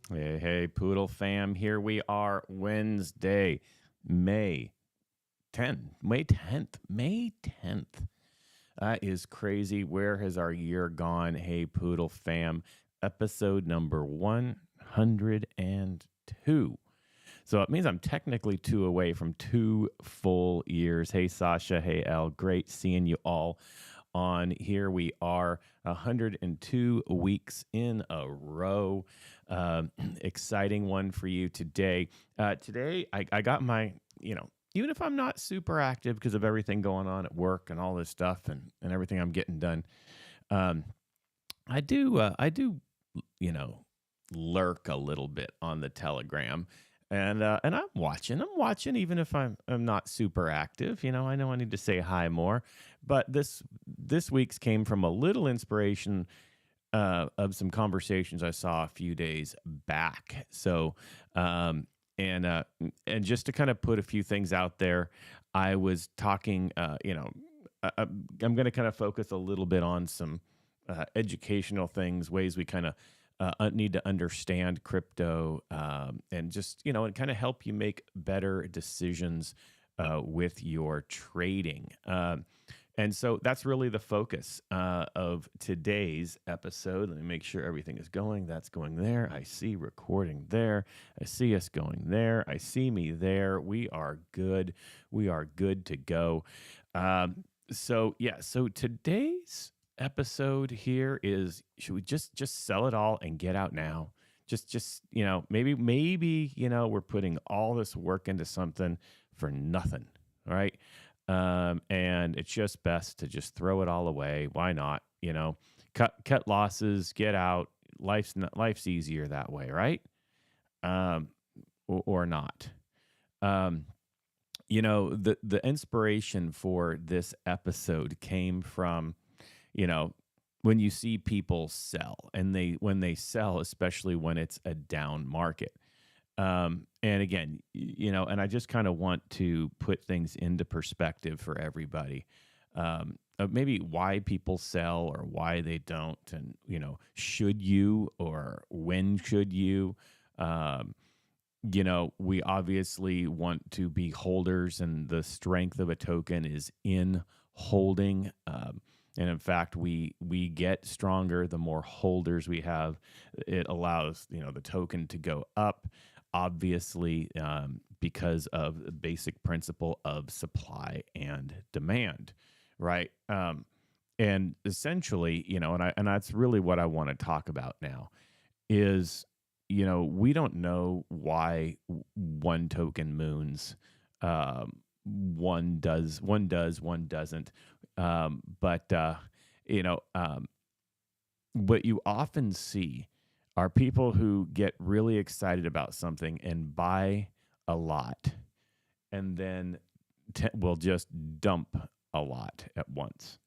Hey, hey, Poodle fam. Here we are, Wednesday, May 10th. May 10th. May 10th. That is crazy. Where has our year gone? Hey, Poodle fam. Episode number 102. So it means I'm technically two away from 2 full years. Hey, Sasha. Hey, Elle. Great seeing you all on. Here we are, 102 weeks in a row. Exciting one for you today. Today, I got my, even if I'm not super active because of everything going on at work and all this stuff and everything I'm getting done, um, I do, you know, lurk a little bit on the Telegram. And I'm watching. I'm watching, even if I'm not super active. I know I need to say hi more. But this week's came from a little inspiration of some conversations I saw a few days back. So, and just to kind of put a few things out there, I was talking. I'm going to kind of focus a little bit on some educational things, ways we kind of need to understand crypto, and just and kind of help you make better decisions with your trading. And so that's really the focus of today's episode. Let me make sure everything is going. That's going there. I see recording there. I see us going there. I see me there. We are good. We are good to go. So today's episode here is, should we just sell it all and get out now? Just maybe we're putting all this work into something for nothing, right? And it's just best to just throw it all away. Why not? Cut losses, get out. Life's easier that way, right? Or not. The inspiration for this episode came from, when you see people sell, and when they sell, especially when it's a down market. And again, and I just kind of want to put things into perspective for everybody. Maybe why people sell or why they don't, and, should you, or when should you? We obviously want to be holders, and the strength of a token is in holding. And in fact, we get stronger the more holders we have. It allows the token to go up, obviously, because of the basic principle of supply and demand, right? And essentially, and that's really what I want to talk about now is, we don't know why one token moons. One does, one doesn't. But what you often see are people who get really excited about something and buy a lot, and then will just dump a lot at once.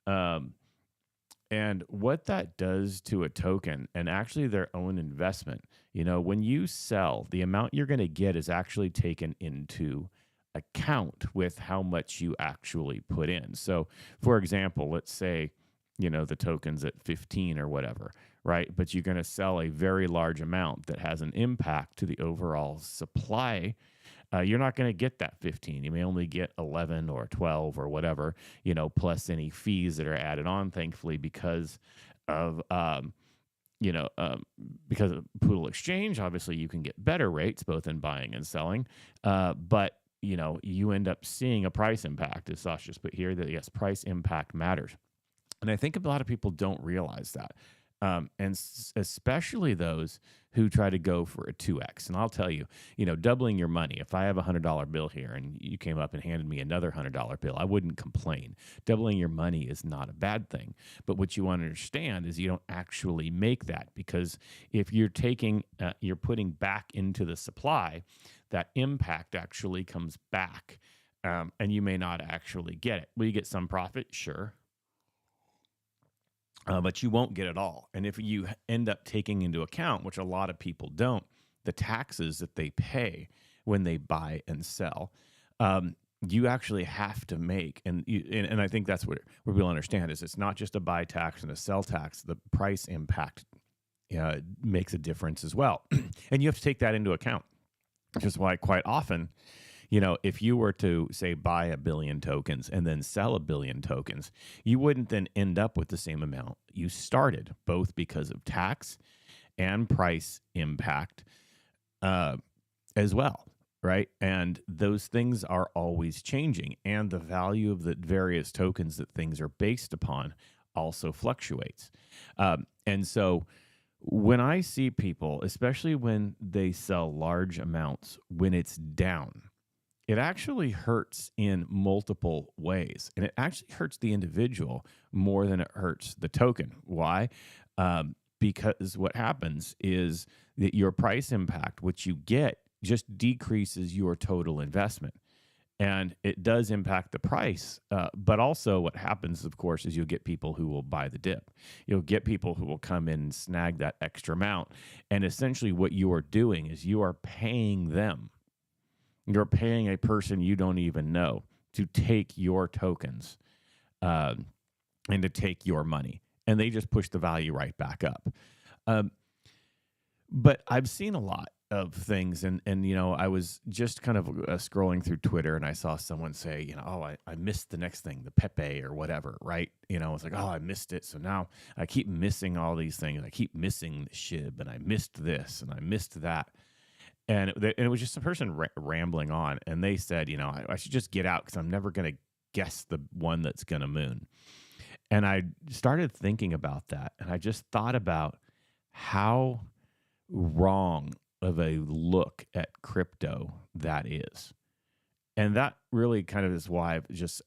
And what that does to a token, and actually their own investment, when you sell, the amount you're going to get is actually taken into account with how much you actually put in. So, for example, let's say, the token's at 15 or whatever, right? But you're going to sell a very large amount that has an impact to the overall supply. You're not going to get that 15. You may only get 11 or 12 or whatever, plus any fees that are added on, thankfully, because of because of Poodle Exchange. Obviously, you can get better rates both in buying and selling, but you end up seeing a price impact, as Sasha just put here, that yes, price impact matters. And I think a lot of people don't realize that. Especially those who try to go for a 2x. And I'll tell you, doubling your money, if I have a $100 bill here and you came up and handed me another $100 bill, I wouldn't complain. Doubling your money is not a bad thing. But what you want to understand is you don't actually make that, because if you're you're putting back into the supply, that impact actually comes back, and you may not actually get it. Will you get some profit? Sure. But you won't get it all. And if you end up taking into account, which a lot of people don't, the taxes that they pay when they buy and sell, you actually have to make, and I think that's what people understand, is it's not just a buy tax and a sell tax. The price impact makes a difference as well. And you have to take that into account, which is why quite often, if you were to say buy 1 billion tokens and then sell 1 billion tokens, you wouldn't then end up with the same amount you started, both because of tax and price impact as well, right? And those things are always changing, and the value of the various tokens that things are based upon also fluctuates. And so when I see people, especially when they sell large amounts, when it's down, it actually hurts in multiple ways. And it actually hurts the individual more than it hurts the token. Why? Because what happens is that your price impact, which you get, just decreases your total investment. And it does impact the price. But also what happens, of course, is you'll get people who will buy the dip. You'll get people who will come in and snag that extra amount. And essentially what you are doing is you are paying them. You're paying a person you don't even know to take your tokens and to take your money. And they just push the value right back up. But I've seen a lot of things. And I was just kind of scrolling through Twitter, and I saw someone say, I missed the next thing, the Pepe or whatever, right? I was like, oh, I missed it. So now I keep missing all these things. I keep missing the SHIB, and I missed this, and I missed that. And it was just a person rambling on, and they said, I should just get out because I'm never going to guess the one that's going to moon. And I started thinking about that, and I just thought about how wrong of a look at crypto that is. And that really kind of is why I've just,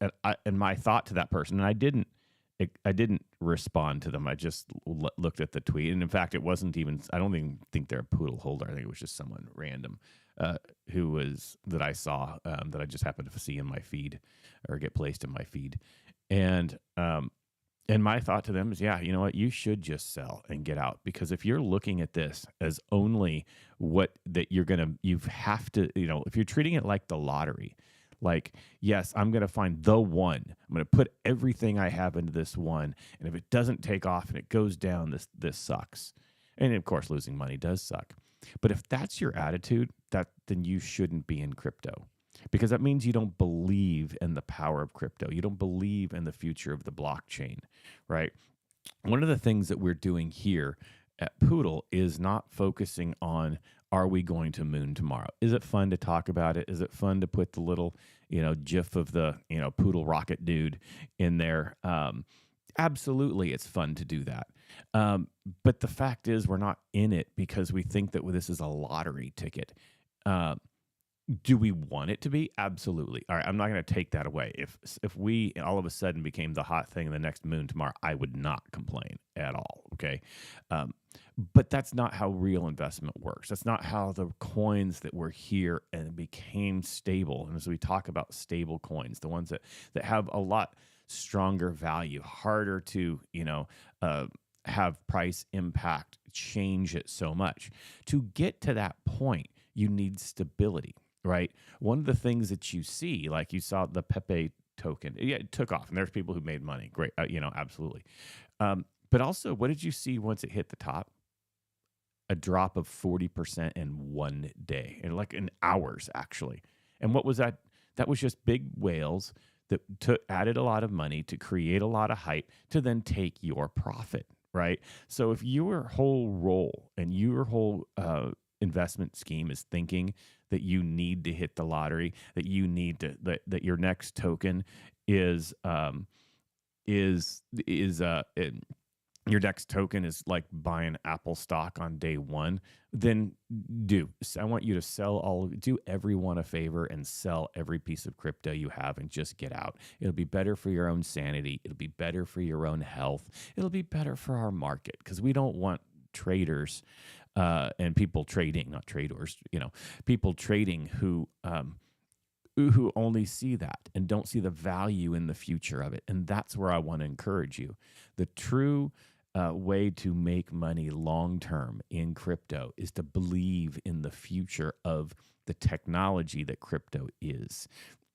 and my thought to that person, and I didn't respond to them. I just looked at the tweet. And in fact, it wasn't even, I don't even think they're a poodle holder. I think it was just someone random that I saw that I just happened to see in my feed or get placed in my feed. And my thought to them is, yeah, you know what? You should just sell and get out, because if you're looking at this as only you have to, if you're treating it like the lottery, like, yes, I'm going to find the one. I'm going to put everything I have into this one. And if it doesn't take off and it goes down, this sucks. And of course, losing money does suck. But if that's your attitude, then you shouldn't be in crypto, because that means you don't believe in the power of crypto. You don't believe in the future of the blockchain, right? One of the things that we're doing here at Poodle is not focusing on, are we going to moon tomorrow? Is it fun to talk about it? Is it fun to put the little, GIF of the, poodle rocket dude in there? Absolutely, it's fun to do that. But the fact is, we're not in it because we think that this is a lottery ticket. Do we want it to be? Absolutely. All right, I'm not going to take that away. If we all of a sudden became the hot thing in the next moon tomorrow, I would not complain at all, okay? But that's not how real investment works. That's not how the coins that were here and became stable. And as we talk about stable coins, the ones that have a lot stronger value, harder to, have price impact change it so much. To get to that point, you need stability. Right. One of the things that you see, like you saw the Pepe token, yeah, it took off, and there's people who made money. Great. Absolutely. But also, what did you see once it hit the top? A drop of 40% in one day, and like in hours, actually. And what was that? That was just big whales that added a lot of money to create a lot of hype to then take your profit. Right. So if your whole role and your whole investment scheme is thinking that you need to hit the lottery, that you need to that your next token is your next token is like buying Apple stock on day one, then I want you to do everyone a favor and sell every piece of crypto you have and just get out. It'll be better for your own sanity. It'll be better for your own health. It'll be better for our market, because we don't want traders and people trading, not traders, people trading who only see that and don't see the value in the future of it. And that's where I want to encourage you. The true way to make money long-term in crypto is to believe in the future of the technology that crypto is,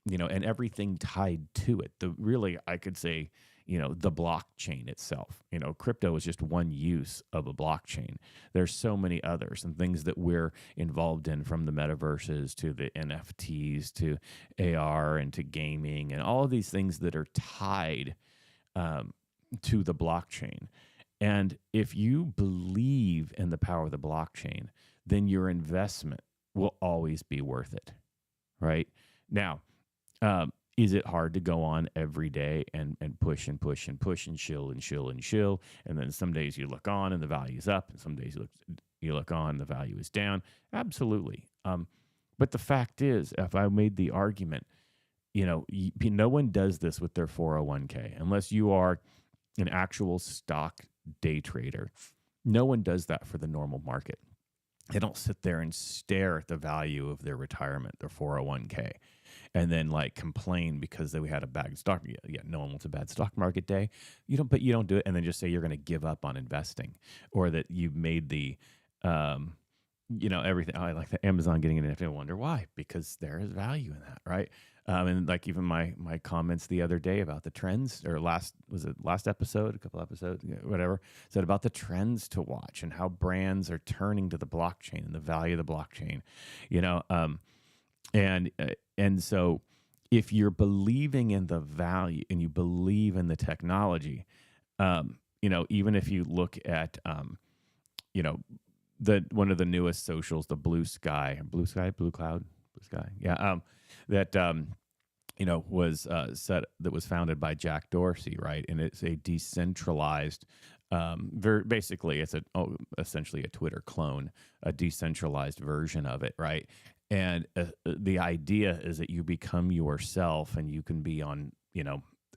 and everything tied to it. Really, I could say, the blockchain itself. Crypto is just one use of a blockchain. There's so many others and things that we're involved in, from the metaverses to the NFTs to AR and to gaming and all of these things that are tied to the blockchain. And if you believe in the power of the blockchain, then your investment will always be worth it, right? Now, is it hard to go on every day and push and push and push and shill and shill and shill? And then some days you look on and the value is up, and some days you look on and the value is down. Absolutely. But the fact is, if I made the argument, no one does this with their 401k unless you are an actual stock day trader. No one does that for the normal market. They don't sit there and stare at the value of their retirement, their 401k, and then complain because we had a bad stock. Yeah, no one wants a bad stock market day. But you don't do it, and then just say you're going to give up on investing, or that you've made the, everything. I like the Amazon getting an NFT. I wonder why? Because there is value in that, right? And even my comments the other day about the trends, or last episode, a couple episodes, whatever, said about the trends to watch and how brands are turning to the blockchain and the value of the blockchain, and so if you're believing in the value and you believe in the technology, even if you look at, one of the newest socials, the Blue Cloud, yeah, that was founded by Jack Dorsey, right? And it's a decentralized, basically it's essentially a Twitter clone, a decentralized version of it, right? And the idea is that you become yourself, and you can be on,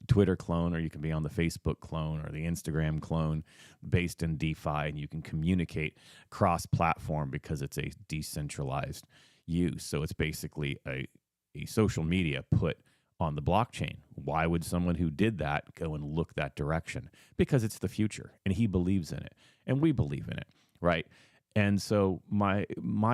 Twitter clone, or you can be on the Facebook clone or the Instagram clone based in DeFi, and you can communicate cross-platform because it's a decentralized use. So it's basically a social media put on the blockchain. Why would someone who did that go and look that direction? Because it's the future, and he believes in it, and we believe in it, right? And so my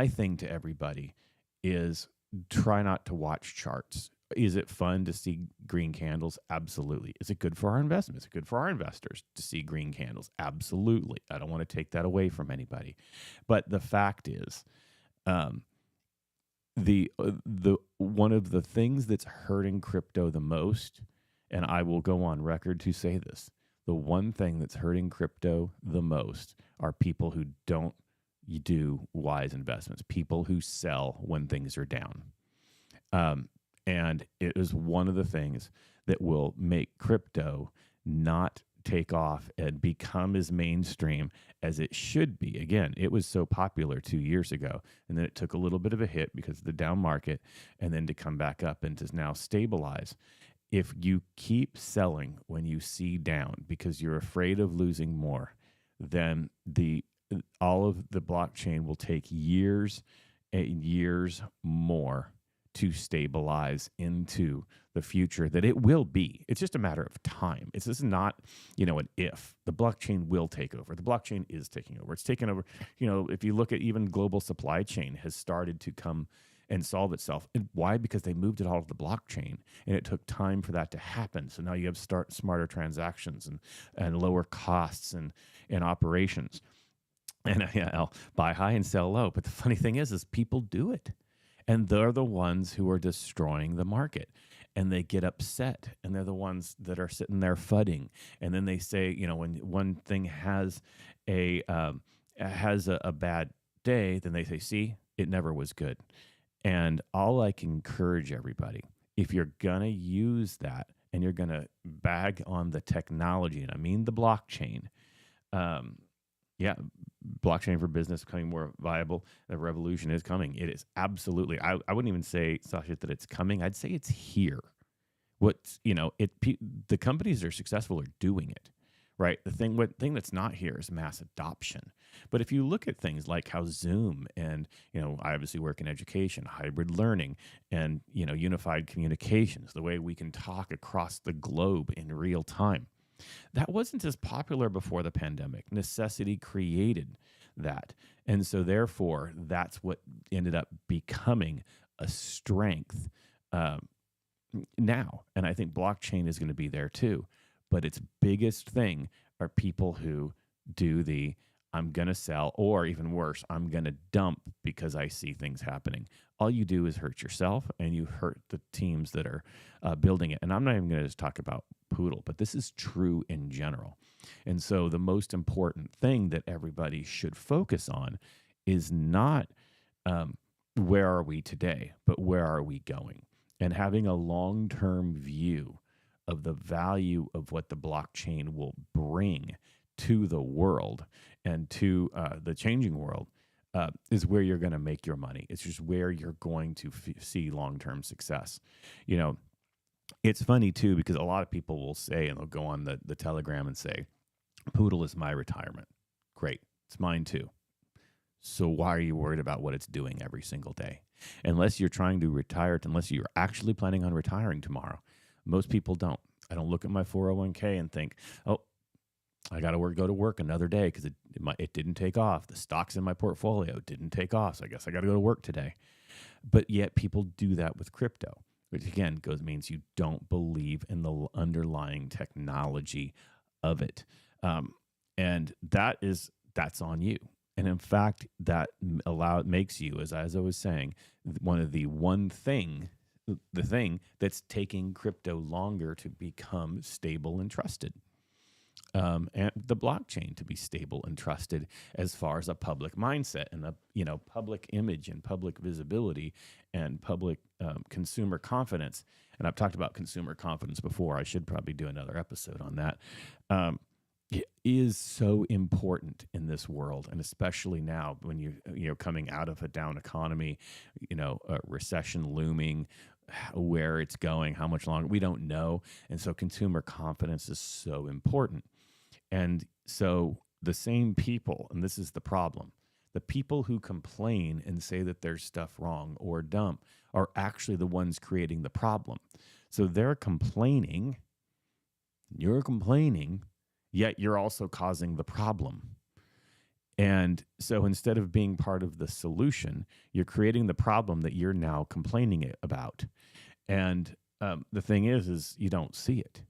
thing to everybody is try not to watch charts. Is it fun to see green candles? Absolutely. Is it good for our investments? Is it good for our investors to see green candles? Absolutely. I don't want to take that away from anybody. But the fact is, the one of the things that's hurting crypto the most, and I will go on record to say this, the one thing that's hurting crypto the most are people who don't do wise investments, people who sell when things are down. And it is one of the things that will make crypto not take off and become as mainstream as it should be. Again, it was so popular 2 years ago, and then it took a little bit of a hit because of the down market, and then to come back up and to now stabilize. If you keep selling when you see down because you're afraid of losing more, then all of the blockchain will take years and years more to stabilize into the future that it will be. It's just a matter of time. This is not, an if. The blockchain will take over. The blockchain is taking over. It's taken over. If you look at even global supply chain has started to come and solve itself. And why? Because they moved it all to the blockchain, and it took time for that to happen. So now you have smarter transactions and lower costs and operations. And I'll buy high and sell low. But the funny thing is people do it. And they're the ones who are destroying the market, and they get upset, and they're the ones that are sitting there fudding. And then they say, when one thing has a bad day, then they say, see, it never was good. And all I can encourage everybody, if you're going to use that and you're going to bag on the technology, and I mean the blockchain, blockchain for business becoming more viable. The revolution is coming. It is absolutely. I wouldn't even say, Sasha, that it's coming. I'd say it's here. The companies that are successful are doing it, right? The thing that's not here is mass adoption. But if you look at things like how Zoom and, I obviously work in education, hybrid learning, and, unified communications, the way we can talk across the globe in real time. That wasn't as popular before the pandemic. Necessity created that. And so therefore, that's what ended up becoming a strength now. And I think blockchain is going to be there too. but its biggest thing are people who do the I'm going to sell, or even worse, I'm going to dump because I see things happening. All you do is hurt yourself, and you hurt the teams that are building it. And I'm not even going to just talk about Poodle, but this is true in general. And so the most important thing that everybody should focus on is not where are we today, but where are we going? And having a long-term view of the value of what the blockchain will bring to the world and to the changing world is where you're going to make your money. It's just where you're going to see long-term success. You know, it's funny too, because a lot of people will say, and they'll go on the Telegram and say, Poodle is my retirement. Great. It's mine too. So why are you worried about what it's doing every single day? Unless you're trying to retire, unless you're actually planning on retiring tomorrow. Most people don't. I don't look at my 401k and think, oh, I got to go to work another day because it didn't take off. The stocks in my portfolio didn't take off, so I guess I got to go to work today. But yet people do that with crypto, which again means you don't believe in the underlying technology of it. And that's on you. And in fact, that makes you, as I was saying, the thing that's taking crypto longer to become stable and trusted. And the blockchain to be stable and trusted as far as a public mindset and a public image and public visibility and public consumer confidence. And I've talked about consumer confidence before. I should probably do another episode on that. It is so important in this world, and especially now when you're coming out of a down economy, a recession looming, where it's going, how much longer, we don't know. And so consumer confidence is so important. And so the same people, and this is the problem, the people who complain and say that there's stuff wrong or dumb are actually the ones creating the problem. So they're complaining, you're complaining, yet you're also causing the problem. And so instead of being part of the solution, you're creating the problem that you're now complaining about. And the thing is you don't see it.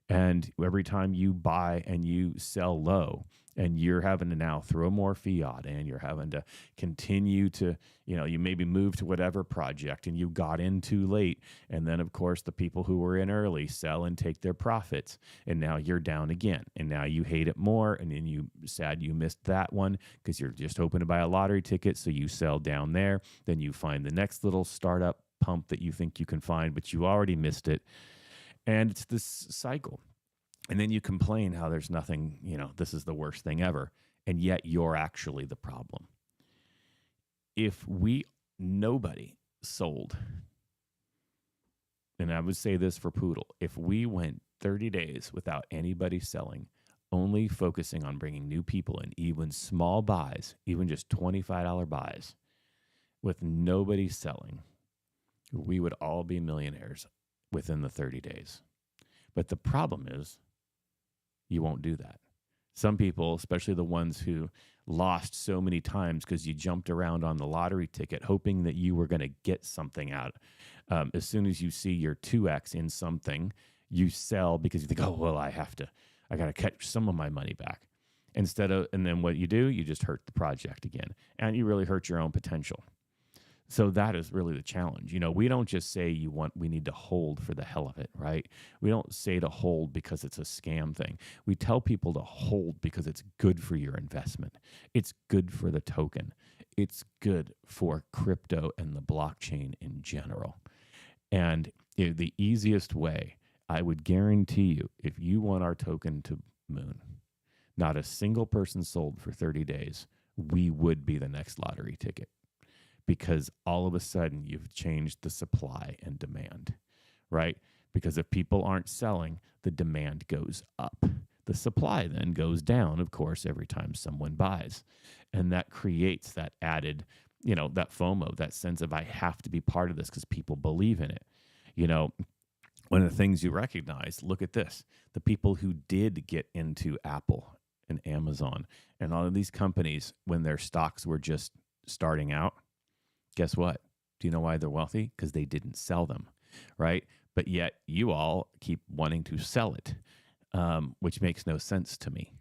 And every time you buy and you sell low, and you're having to now throw more fiat, and you're having to continue to, you maybe move to whatever project and you got in too late. And then, of course, the people who were in early sell and take their profits. And now you're down again. And now you hate it more. And then you sad you missed that one because you're just hoping to buy a lottery ticket. So you sell down there. Then you find the next little startup pump that you think you can find, but you already missed it. And it's this cycle. And then you complain how there's nothing, this is the worst thing ever. And yet you're actually the problem. If nobody sold, and I would say this for Poodle, if we went 30 days without anybody selling, only focusing on bringing new people in, even small buys, even just $25 buys, with nobody selling, we would all be millionaires within the 30 days. But the problem is, you won't do that. Some people, especially the ones who lost so many times because you jumped around on the lottery ticket hoping that you were going to get something out. As soon as you see your 2x in something, you sell because you think, oh, well, I got to catch some of my money back. And then what you do, you just hurt the project again. And you really hurt your own potential. So that is really the challenge. We don't just say we need to hold for the hell of it, right? We don't say to hold because it's a scam thing. We tell people to hold because it's good for your investment. It's good for the token. It's good for crypto and the blockchain in general. And the easiest way, I would guarantee you, if you want our token to moon, not a single person sold for 30 days, we would be the next lottery ticket. Because all of a sudden you've changed the supply and demand, right? Because if people aren't selling, the demand goes up. The supply then goes down, of course, every time someone buys. And that creates that added, that FOMO, that sense of I have to be part of this because people believe in it. One of the things you recognize, look at this, the people who did get into Apple and Amazon and all of these companies when their stocks were just starting out, guess what? Do you know why they're wealthy? Because they didn't sell them, right? But yet you all keep wanting to sell it. which makes no sense to me.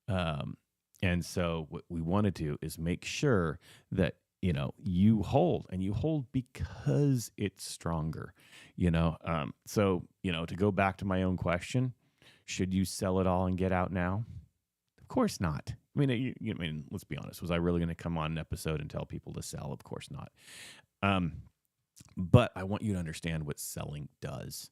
And so what we want to do is make sure that, you hold, and you hold because it's stronger, So, to go back to my own question, should you sell it all and get out now? Of course not. I mean, let's be honest. Was I really going to come on an episode and tell people to sell? Of course not. But I want you to understand what selling does.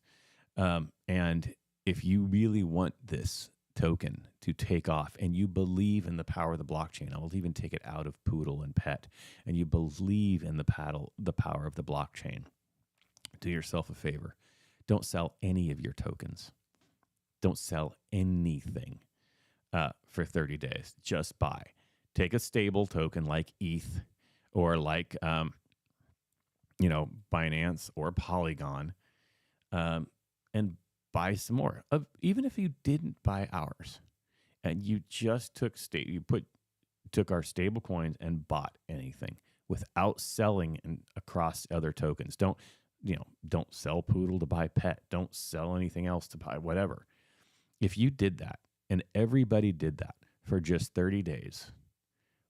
And if you really want this token to take off and you believe in the power of the blockchain, I will even take it out of Poodle and Pet, and you believe in the power of the blockchain, do yourself a favor. Don't sell any of your tokens. Don't sell anything for 30 days. Just buy. Take a stable token like ETH or like, Binance or Polygon, and buy some more. Even if you didn't buy ours and you just took our stable coins and bought anything without selling across other tokens. Don't sell Poodle to buy Pet. Don't sell anything else to buy whatever. If you did that and everybody did that for just 30 days,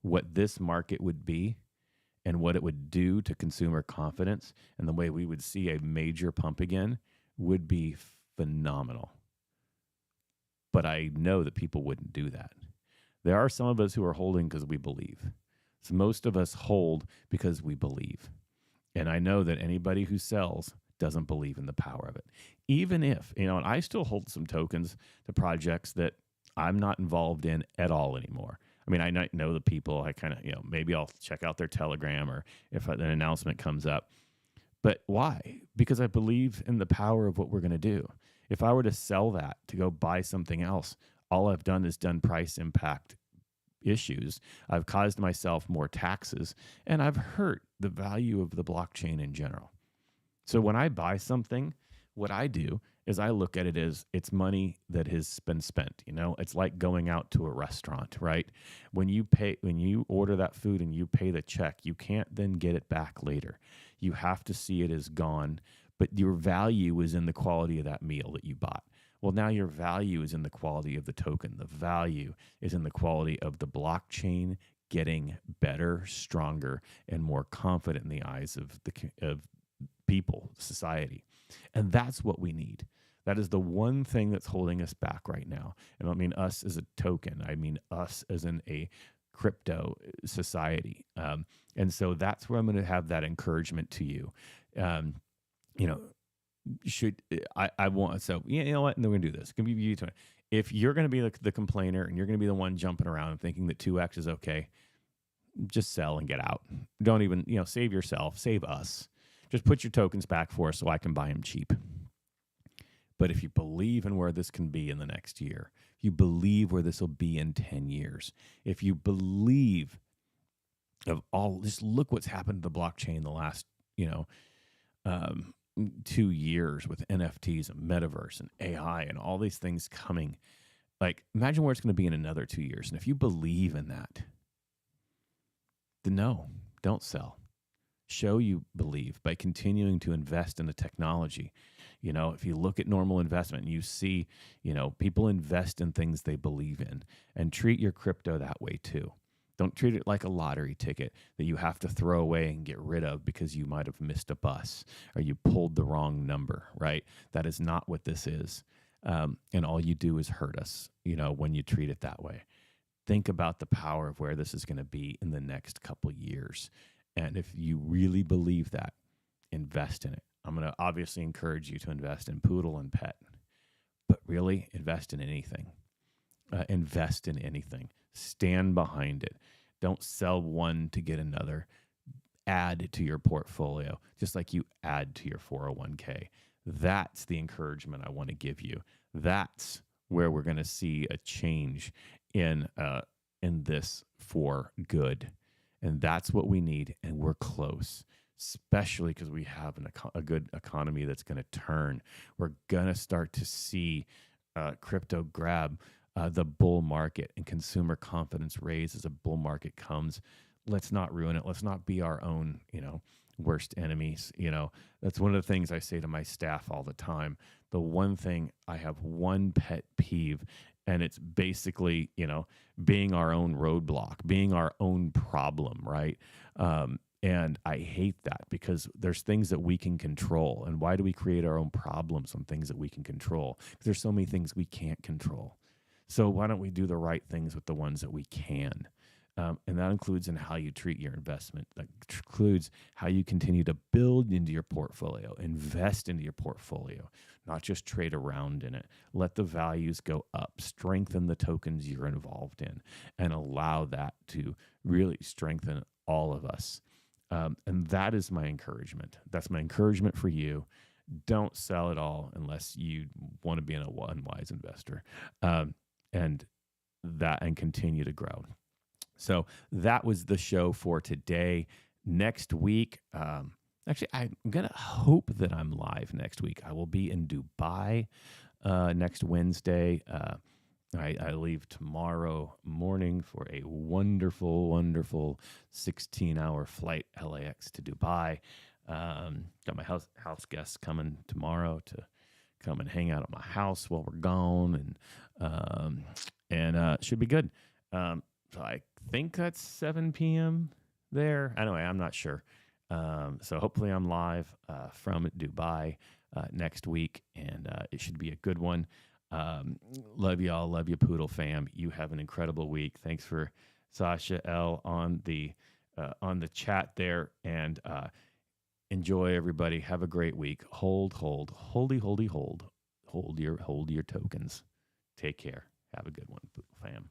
what this market would be and what it would do to consumer confidence and the way we would see a major pump again would be phenomenal. But I know that people wouldn't do that. There are some of us who are holding because we believe. So most of us hold because we believe. And I know that anybody who sells doesn't believe in the power of it. Even if, and I still hold some tokens to projects that I'm not involved in at all anymore. I mean, I know the people. I kind of, maybe I'll check out their Telegram or if an announcement comes up. But why? Because I believe in the power of what we're going to do. If I were to sell that to go buy something else, all I've done is done price impact issues. I've caused myself more taxes, and I've hurt the value of the blockchain in general. So when I buy something, what I do is I look at it as it's money that has been spent. It's like going out to a restaurant, right? When you order that food and you pay the check, you can't then get it back later. You have to see it as gone, but your value is in the quality of that meal that you bought. Well, now your value is in the quality of the token. The value is in the quality of the blockchain getting better, stronger, and more confident in the eyes of people, society. And that's what we need. That is the one thing that's holding us back right now. And I don't mean us as a token. I mean us as in a crypto society. And so that's where I'm going to have that encouragement to you. I want, so you know what? And we're going to do this. It's going to be you. If you're going to be the complainer and you're going to be the one jumping around and thinking that 2x is okay, just sell and get out. Don't even, save yourself, save us. Just put your tokens back for us so I can buy them cheap. But if you believe in where this can be in the next year, if you believe where this will be in 10 years, if you believe just look what's happened to the blockchain the last, 2 years with NFTs and metaverse and AI and all these things coming. Like, imagine where it's going to be in another 2 years. And if you believe in that, then no, don't sell. Show you believe by continuing to invest in the technology. If you look at normal investment and you see, people invest in things they believe in, and treat your crypto that way too. Don't treat it like a lottery ticket that you have to throw away and get rid of because you might have missed a bus or you pulled the wrong number, right? That is not what this is. And all you do is hurt us, when you treat it that way. Think about the power of where this is going to be in the next couple years. And if you really believe that, invest in it. I'm going to obviously encourage you to invest in Poodle and Pet, but really invest in anything. Invest in anything. Stand behind it. Don't sell one to get another. Add to your portfolio, just like you add to your 401k. That's the encouragement I want to give you. That's where we're going to see a change in this for good. And that's what we need, and we're close, especially because we have a good economy that's going to turn. We're going to start to see crypto grab the bull market and consumer confidence raise as a bull market comes. let's not ruin it. Let's not be our own, worst enemies. That's one of the things I say to my staff all the time. The one thing, I have one pet peeve, and it's basically, being our own roadblock, being our own problem, right? And I hate that, because there's things that we can control. And why do we create our own problems on things that we can control? Because there's so many things we can't control. So why don't we do the right things with the ones that we can? And that includes in how you treat your investment. That includes how you continue to build into your portfolio, invest into your portfolio, not just trade around in it. Let the values go up, strengthen the tokens you're involved in, and allow that to really strengthen all of us. And that is my encouragement. That's my encouragement for you. Don't sell it all unless you want to be an unwise investor, and continue to grow. So that was the show for today. Next week, actually, I'm going to hope that I'm live next week. I will be in Dubai next Wednesday. I leave tomorrow morning for a wonderful, wonderful 16-hour flight, LAX to Dubai. Got my house guests coming tomorrow to come and hang out at my house while we're gone, and it should be good. So I think that's 7 p.m. there. Anyway, I'm not sure. So hopefully I'm live from Dubai next week, and it should be a good one. Love y'all. Love you, Poodle fam. You have an incredible week. Thanks for Sasha L on the chat there, and enjoy, everybody. Have a great week. Hold your tokens. Take care. Have a good one, Poodle fam.